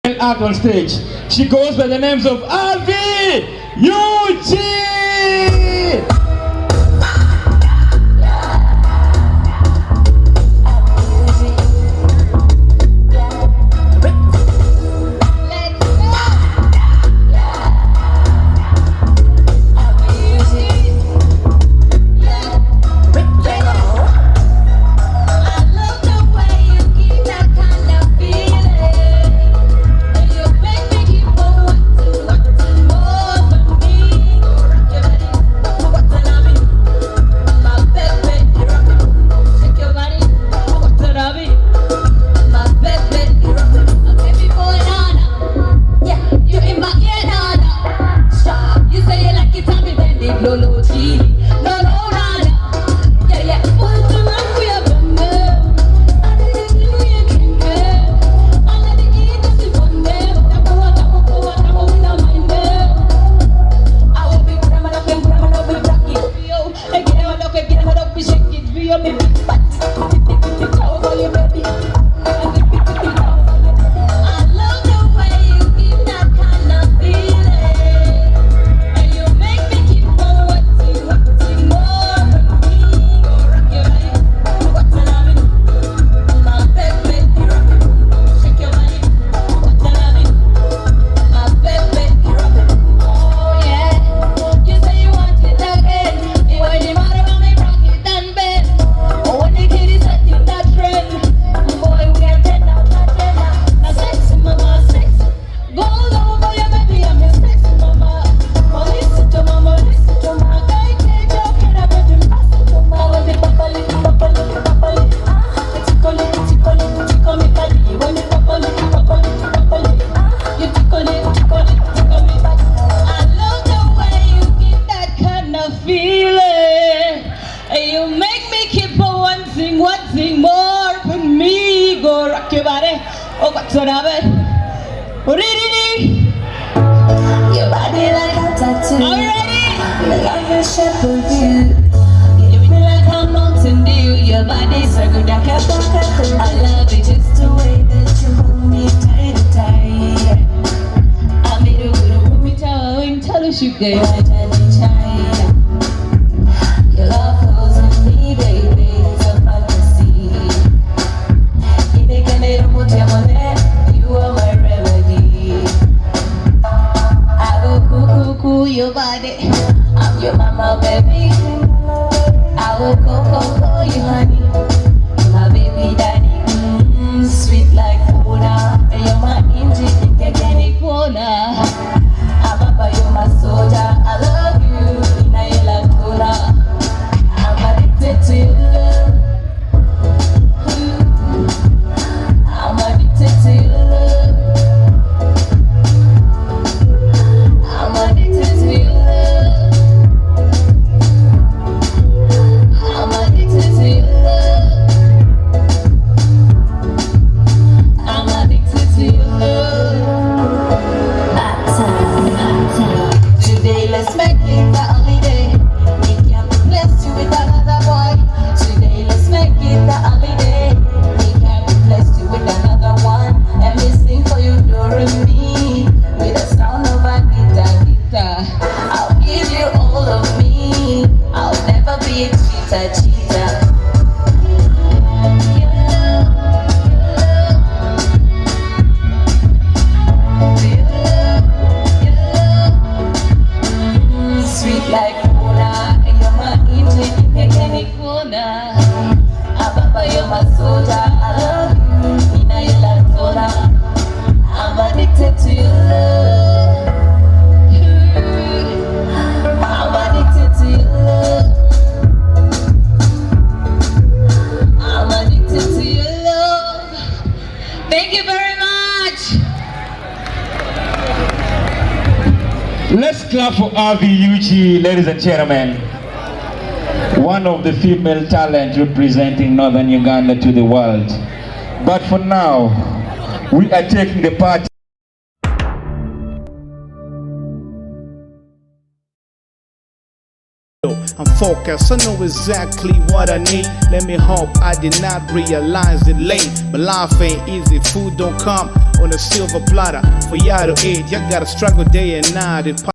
Art on stage. She goes by the names of Avie, Eugene. Let's clap for Avie, Eugene, ladies and gentlemen. One of the female talent representing Northern Uganda to the world. But for now, we are taking the party. I'm focused, I know exactly what I need. Let me hope I did not realize it late. But life ain't easy, food don't come on a silver platter for y'all to eat. Y'all gotta struggle day and night.